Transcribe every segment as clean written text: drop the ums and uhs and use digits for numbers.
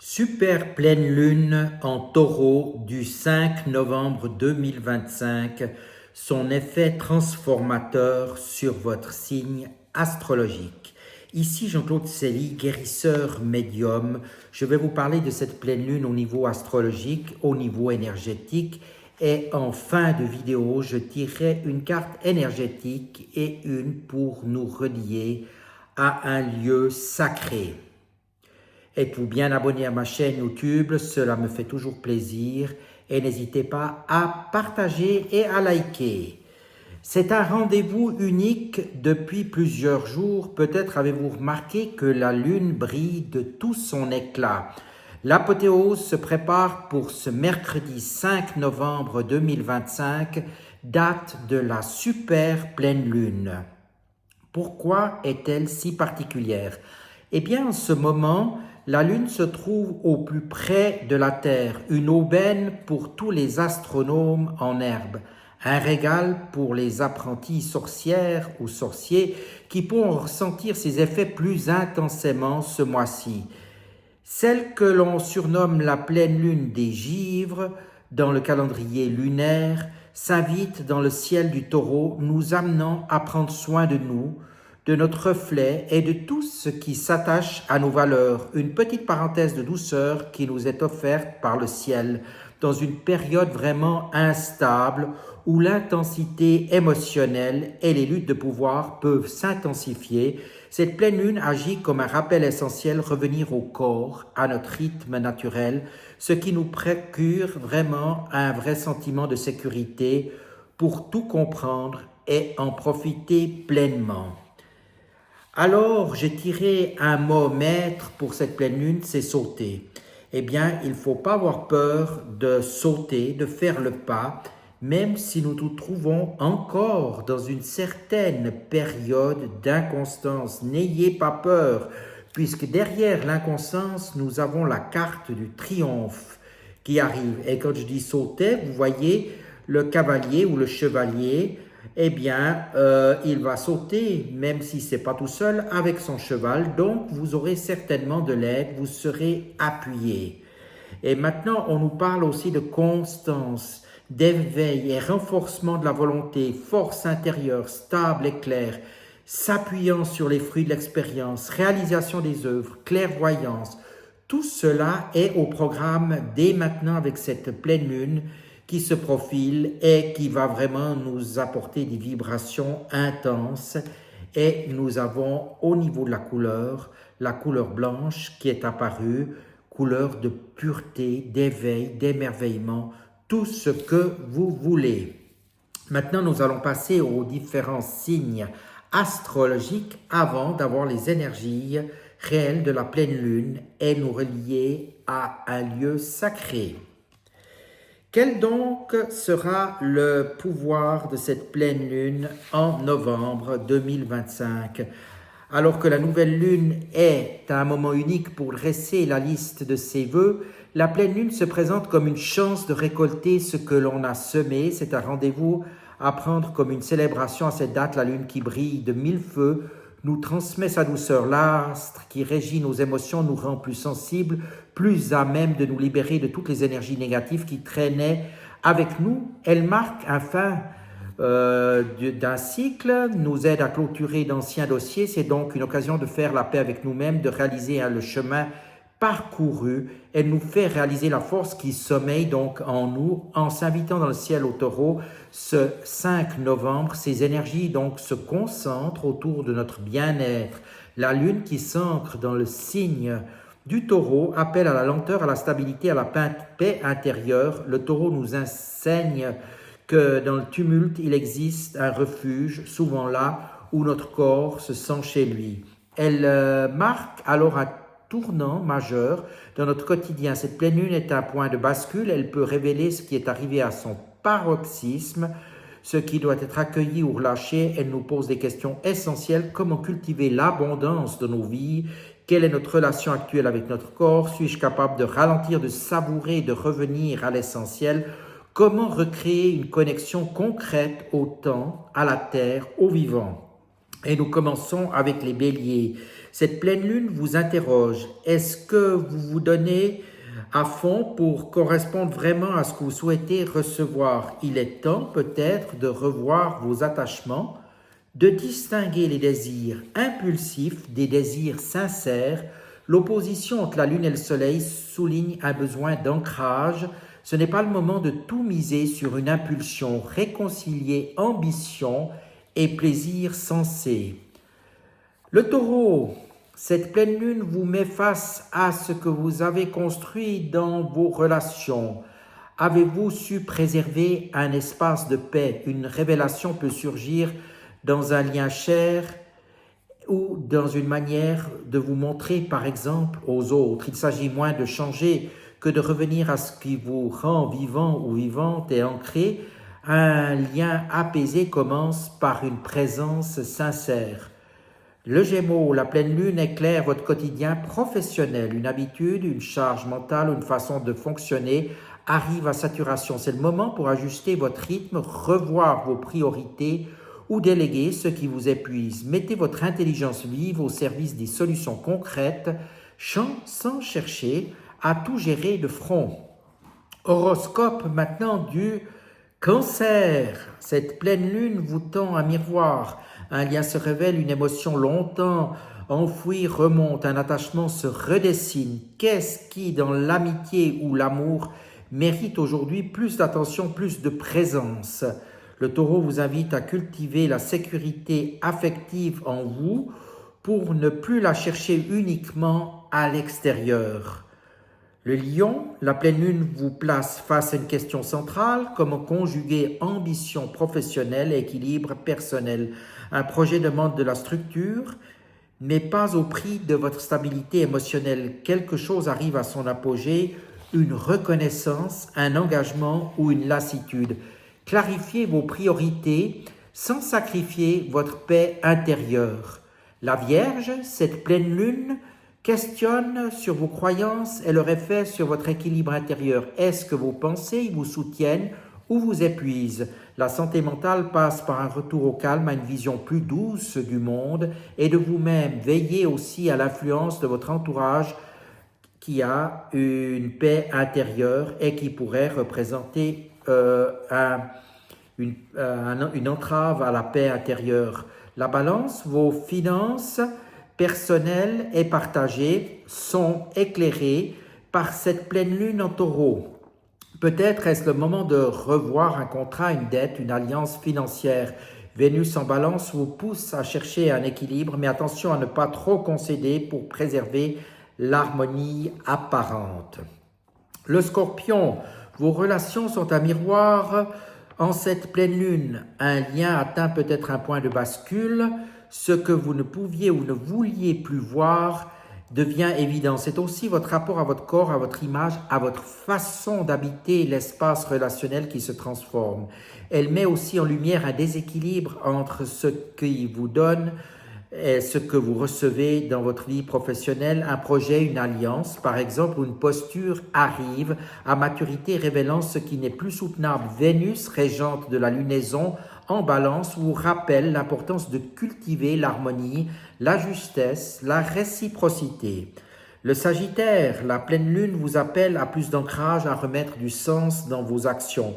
Super pleine lune en taureau du 5 novembre 2025, son effet transformateur sur votre signe astrologique. Ici Jean-Claude Célie, guérisseur médium. Je vais vous parler de cette pleine lune au niveau astrologique, au niveau énergétique. Et en fin de vidéo, je tirerai une carte énergétique et une pour nous relier à un lieu sacré. Êtes-vous bien abonné à ma chaîne YouTube? Cela me fait toujours plaisir et n'hésitez pas à partager et à liker. C'est un rendez-vous unique depuis plusieurs jours. Peut-être avez-vous remarqué que la lune brille de tout son éclat. L'apothéose se prépare pour ce mercredi 5 novembre 2025, date de la super pleine lune. Pourquoi est-elle si particulière? Eh bien, en ce moment, la Lune se trouve au plus près de la Terre, une aubaine pour tous les astronomes en herbe, un régal pour les apprentis sorcières ou sorciers qui pourront ressentir ses effets plus intensément ce mois-ci. Celle que l'on surnomme la pleine lune des givres dans le calendrier lunaire s'invite dans le ciel du taureau, nous amenant à prendre soin de nous, de notre reflet et de tout ce qui s'attache à nos valeurs. Une petite parenthèse de douceur qui nous est offerte par le ciel dans une période vraiment instable où l'intensité émotionnelle et les luttes de pouvoir peuvent s'intensifier. Cette pleine lune agit comme un rappel essentiel, revenir au corps, à notre rythme naturel, ce qui nous procure vraiment un vrai sentiment de sécurité pour tout comprendre et en profiter pleinement. Alors, j'ai tiré un mot maître pour cette pleine lune, c'est sauter. Eh bien, il ne faut pas avoir peur de sauter, de faire le pas, même si nous nous trouvons encore dans une certaine période d'inconstance. N'ayez pas peur, puisque derrière l'inconstance, nous avons la carte du triomphe qui arrive. Et quand je dis sauter, vous voyez le cavalier ou le chevalier, eh bien, il va sauter, même si ce n'est pas tout seul, avec son cheval. Donc, vous aurez certainement de l'aide, vous serez appuyé. Et maintenant, on nous parle aussi de constance, d'éveil et renforcement de la volonté, force intérieure, stable et claire, s'appuyant sur les fruits de l'expérience, réalisation des œuvres, clairvoyance. Tout cela est au programme dès maintenant avec cette pleine lune qui se profile et qui va vraiment nous apporter des vibrations intenses. Et nous avons au niveau de la couleur blanche qui est apparue, couleur de pureté, d'éveil, d'émerveillement, tout ce que vous voulez. Maintenant, nous allons passer aux différents signes astrologiques avant d'avoir les énergies réelles de la pleine lune et nous relier à un lieu sacré. Quel donc sera le pouvoir de cette pleine lune en novembre 2025? Alors que la nouvelle lune est un moment unique pour dresser la liste de ses vœux, la pleine lune se présente comme une chance de récolter ce que l'on a semé. C'est un rendez-vous à prendre comme une célébration à cette date. La lune qui brille de mille feux nous transmet sa douceur. L'astre qui régit nos émotions nous rend plus sensibles, plus à même de nous libérer de toutes les énergies négatives qui traînaient avec nous. Elle marque un fin d'un cycle, nous aide à clôturer d'anciens dossiers. C'est donc une occasion de faire la paix avec nous-mêmes, de réaliser le chemin parcouru. Elle nous fait réaliser la force qui sommeille donc en nous en s'invitant dans le ciel au taureau. Ce 5 novembre, ces énergies donc se concentrent autour de notre bien-être. La lune qui s'ancre dans le signe du taureau appelle à la lenteur, à la stabilité, à la paix intérieure. Le taureau nous enseigne que dans le tumulte, il existe un refuge, souvent là où notre corps se sent chez lui. Elle marque alors un tournant majeur dans notre quotidien. Cette pleine lune est un point de bascule. Elle peut révéler ce qui est arrivé à son paroxysme, ce qui doit être accueilli ou relâché. Elle nous pose des questions essentielles. Comment cultiver l'abondance de nos vies? Quelle est notre relation actuelle avec notre corps? Suis-je capable de ralentir, de savourer, de revenir à l'essentiel? Comment recréer une connexion concrète au temps, à la terre, au vivant? Et nous commençons avec les béliers. Cette pleine lune vous interroge. Est-ce que vous vous donnez à fond pour correspondre vraiment à ce que vous souhaitez recevoir? Il est temps peut-être de revoir vos attachements, de distinguer les désirs impulsifs des désirs sincères. L'opposition entre la lune et le soleil souligne un besoin d'ancrage. Ce n'est pas le moment de tout miser sur une impulsion. Réconcilier ambition et plaisir sensé. Le taureau, cette pleine lune vous met face à ce que vous avez construit dans vos relations. Avez-vous su préserver un espace de paix? Une révélation peut surgir dans un lien cher ou dans une manière de vous montrer, par exemple, aux autres. Il s'agit moins de changer que de revenir à ce qui vous rend vivant ou vivante et ancré. Un lien apaisé commence par une présence sincère. Le Gémeaux, la pleine lune éclaire votre quotidien professionnel. Une habitude, une charge mentale, une façon de fonctionner arrive à saturation. C'est le moment pour ajuster votre rythme, revoir vos priorités ou déléguer ce qui vous épuise. Mettez votre intelligence vive au service des solutions concrètes, sans chercher à tout gérer de front. Horoscope maintenant du Cancer. Cette pleine lune vous tend un miroir. Un lien se révèle, une émotion longtemps enfouie remonte, un attachement se redessine. Qu'est-ce qui, dans l'amitié ou l'amour, mérite aujourd'hui plus d'attention, plus de présence? Le taureau vous invite à cultiver la sécurité affective en vous pour ne plus la chercher uniquement à l'extérieur. Le lion, la pleine lune vous place face à une question centrale, comment conjuguer ambition professionnelle et équilibre personnel. Un projet demande de la structure, mais pas au prix de votre stabilité émotionnelle. Quelque chose arrive à son apogée, une reconnaissance, un engagement ou une lassitude. Clarifiez vos priorités sans sacrifier votre paix intérieure. La Vierge, cette pleine lune, questionne sur vos croyances et leur effet sur votre équilibre intérieur. Est-ce que vos pensées vous soutiennent ou vous épuisent? La santé mentale passe par un retour au calme, à une vision plus douce du monde et de vous-même. Veillez aussi à l'influence de votre entourage qui a une paix intérieure et qui pourrait représenter une entrave à la paix intérieure. La Balance, vos finances personnelles et partagées sont éclairées par cette pleine lune en taureau. Peut-être est-ce le moment de revoir un contrat, une dette, une alliance financière. Vénus en Balance vous pousse à chercher un équilibre, mais attention à ne pas trop concéder pour préserver l'harmonie apparente. Le Scorpion, vos relations sont un miroir en cette pleine lune. Un lien atteint peut-être un point de bascule. Ce que vous ne pouviez ou ne vouliez plus voir devient évident. C'est aussi votre rapport à votre corps, à votre image, à votre façon d'habiter l'espace relationnel qui se transforme. Elle met aussi en lumière un déséquilibre entre ce qui vous donne et ce que vous recevez dans votre vie professionnelle. Un projet, une alliance, par exemple, ou une posture arrive à maturité révélant ce qui n'est plus soutenable. Vénus, régente de la lunaison, en Balance, vous rappelle l'importance de cultiver l'harmonie, la justesse, la réciprocité. Le Sagittaire, la pleine lune vous appelle à plus d'ancrage, à remettre du sens dans vos actions.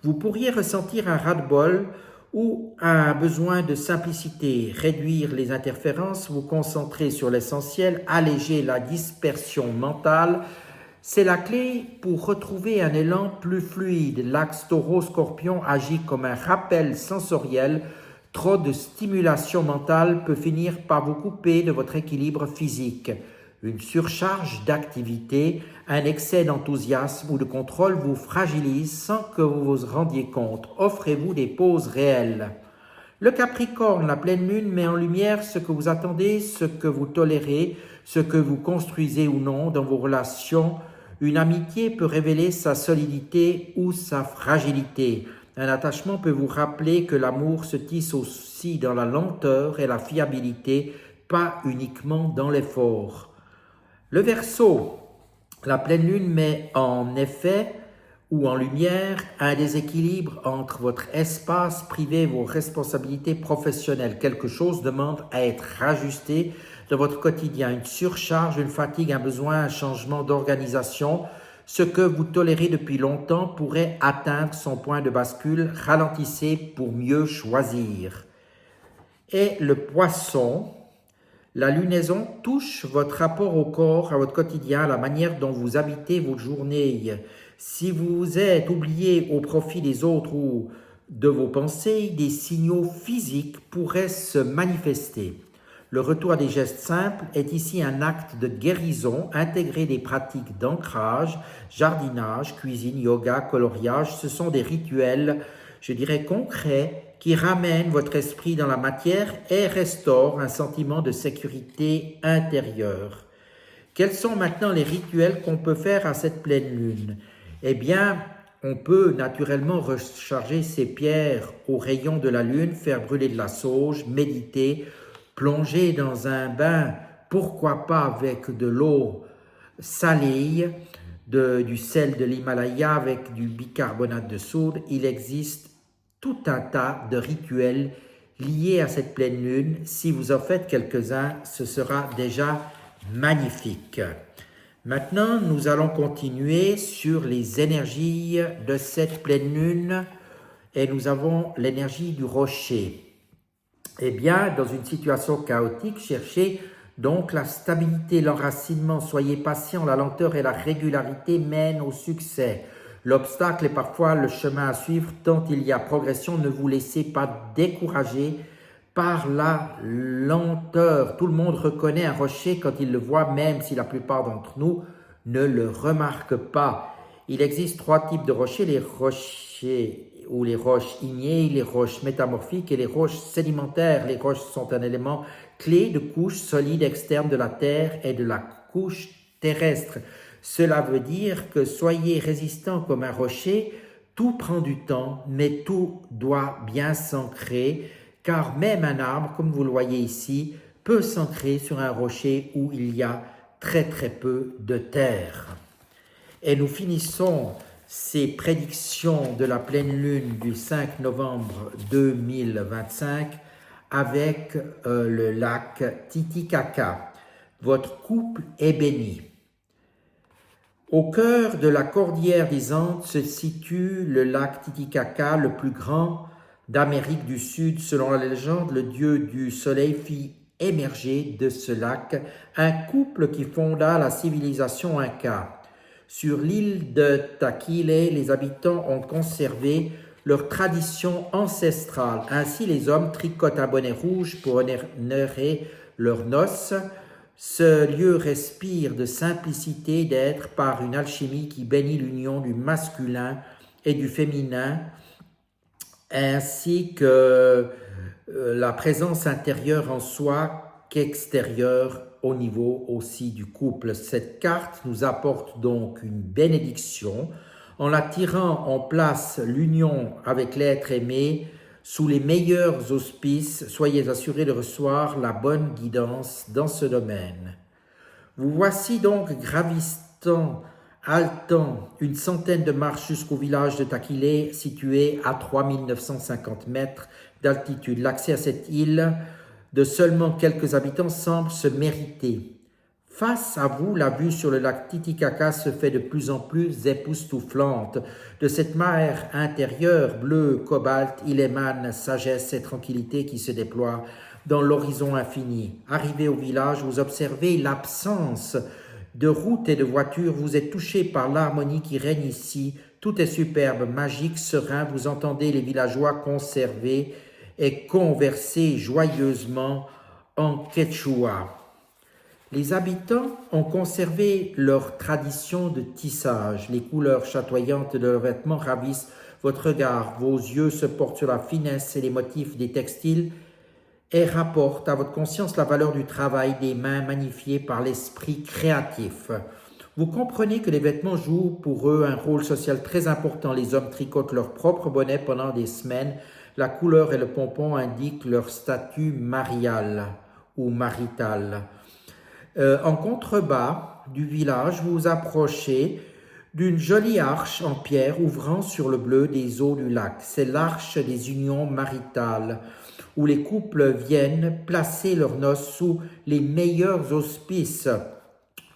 Vous pourriez ressentir un ras-le-bol ou un besoin de simplicité, réduire les interférences, vous concentrer sur l'essentiel, alléger la dispersion mentale. C'est la clé pour retrouver un élan plus fluide. L'axe taureau-scorpion agit comme un rappel sensoriel. Trop de stimulation mentale peut finir par vous couper de votre équilibre physique. Une surcharge d'activité, un excès d'enthousiasme ou de contrôle vous fragilise sans que vous vous rendiez compte. Offrez-vous des pauses réelles. Le Capricorne, la pleine lune, met en lumière ce que vous attendez, ce que vous tolérez, ce que vous construisez ou non dans vos relations. Une amitié peut révéler sa solidité ou sa fragilité. Un attachement peut vous rappeler que l'amour se tisse aussi dans la lenteur et la fiabilité, pas uniquement dans l'effort. Le Verseau, la pleine lune met en effet ou en lumière un déséquilibre entre votre espace privé et vos responsabilités professionnelles. Quelque chose demande à être ajusté dans votre quotidien, une surcharge, une fatigue, un besoin, un changement d'organisation. Ce que vous tolérez depuis longtemps pourrait atteindre son point de bascule. Ralentissez pour mieux choisir. Et le Poisson, la lunaison touche votre rapport au corps, à votre quotidien, à la manière dont vous habitez vos journées. Si vous êtes oublié au profit des autres ou de vos pensées, des signaux physiques pourraient se manifester. Le retour à des gestes simples est ici un acte de guérison. Intégrer des pratiques d'ancrage, jardinage, cuisine, yoga, coloriage, ce sont des rituels, je dirais, concrets qui ramènent votre esprit dans la matière et restaurent un sentiment de sécurité intérieure. Quels sont maintenant les rituels qu'on peut faire à cette pleine lune? Eh bien, on peut naturellement recharger ses pierres aux rayons de la lune, faire brûler de la sauge, méditer, plonger dans un bain, pourquoi pas avec de l'eau salée, du sel de l'Himalaya avec du bicarbonate de soude. Il existe tout un tas de rituels liés à cette pleine lune. Si vous en faites quelques-uns, ce sera déjà magnifique. Maintenant, nous allons continuer sur les énergies de cette pleine lune et nous avons l'énergie du rocher. Eh bien, dans une situation chaotique, cherchez donc la stabilité, l'enracinement, soyez patient, la lenteur et la régularité mènent au succès. L'obstacle est parfois le chemin à suivre tant il y a progression, ne vous laissez pas décourager par la lenteur. Tout le monde reconnaît un rocher quand il le voit, même si la plupart d'entre nous ne le remarquent pas. Il existe 3 types de rochers, les rochers ou les roches ignées, les roches métamorphiques et les roches sédimentaires. Les roches sont un élément clé de couche solide externe de la Terre et de la couche terrestre. Cela veut dire que soyez résistant comme un rocher, tout prend du temps, mais tout doit bien s'ancrer, car même un arbre, comme vous le voyez ici, peut s'ancrer sur un rocher où il y a très peu de terre. Et nous finissons ces prédictions de la pleine lune du 5 novembre 2025 avec le lac Titicaca. Votre couple est béni. Au cœur de la cordillère des Andes se situe le lac Titicaca, le plus grand d'Amérique du Sud. Selon la légende, le dieu du soleil fit émerger de ce lac un couple qui fonda la civilisation inca. Sur l'île de Taquile, les habitants ont conservé leur tradition ancestrale. Ainsi, les hommes tricotent un bonnet rouge pour honorer leurs noces. Ce lieu respire de simplicité d'être par une alchimie qui bénit l'union du masculin et du féminin, ainsi que la présence intérieure en soi qu'extérieure au niveau aussi du couple. Cette carte nous apporte donc une bénédiction. En la tirant, on place l'union avec l'être aimé sous les meilleurs auspices. Soyez assurés de recevoir la bonne guidance dans ce domaine. Vous voici donc gravissant, haletant une centaine de marches jusqu'au village de Taquile, situé à 3950 mètres d'altitude. L'accès à cette île de seulement quelques habitants semble se mériter. Face à vous, la vue sur le lac Titicaca se fait de plus en plus époustouflante. De cette mer intérieure, bleu, cobalt, il émane sagesse et tranquillité qui se déploient dans l'horizon infini. Arrivé au village, vous observez l'absence de routes et de voitures. Vous êtes touché par l'harmonie qui règne ici. Tout est superbe, magique, serein. Vous entendez les villageois conserver et converser joyeusement en quechua. Les habitants ont conservé leur tradition de tissage. Les couleurs chatoyantes de leurs vêtements ravissent votre regard. Vos yeux se portent sur la finesse et les motifs des textiles et rapportent à votre conscience la valeur du travail des mains magnifiées par l'esprit créatif. Vous comprenez que les vêtements jouent pour eux un rôle social très important. Les hommes tricotent leur propre bonnet pendant des semaines. La couleur et le pompon indiquent leur statut marial ou marital. En contrebas du village, vous vous approchez d'une jolie arche en pierre ouvrant sur le bleu des eaux du lac. C'est l'arche des unions maritales. où les couples viennent placer leurs noces sous les meilleurs auspices.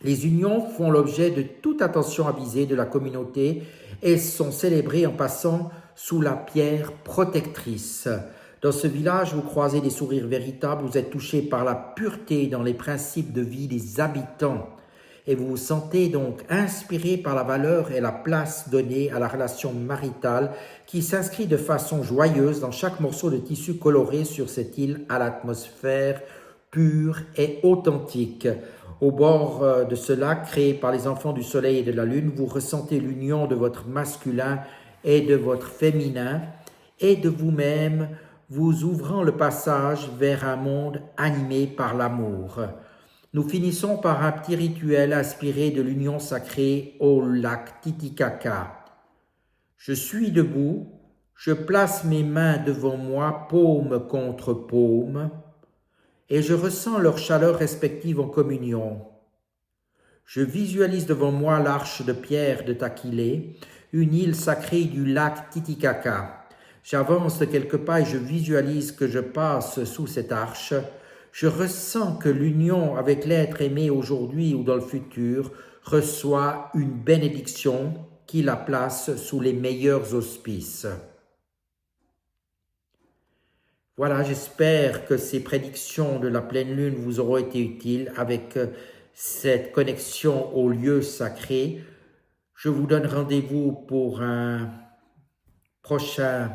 Les unions font l'objet de toute attention avisée de la communauté et sont célébrées en passant sous la pierre protectrice. Dans ce village, vous croisez des sourires véritables, vous êtes touchés par la pureté dans les principes de vie des habitants et vous vous sentez donc inspiré par la valeur et la place donnée à la relation maritale qui s'inscrit de façon joyeuse dans chaque morceau de tissu coloré sur cette île à l'atmosphère pure et authentique. Au bord de ce lac créé par les enfants du soleil et de la lune, vous ressentez l'union de votre masculin et de votre féminin et de vous-même, vous ouvrant le passage vers un monde animé par l'amour. Nous finissons par un petit rituel inspiré de l'union sacrée au lac Titicaca. Je suis debout, je place mes mains devant moi, paume contre paume, et je ressens leur chaleur respective en communion. Je visualise devant moi l'arche de pierre de Taquilé, une île sacrée du lac Titicaca. J'avance de quelques pas et je visualise que je passe sous cette arche. Je ressens que l'union avec l'être aimé aujourd'hui ou dans le futur reçoit une bénédiction qui la place sous les meilleurs auspices. Voilà, j'espère que ces prédictions de la pleine lune vous auront été utiles avec cette connexion au lieu sacré. Je vous donne rendez-vous pour un prochain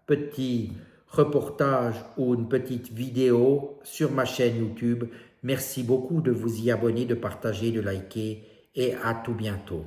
petit reportage ou une petite vidéo sur ma chaîne YouTube. Merci beaucoup de vous y abonner, de partager, de liker et à tout bientôt.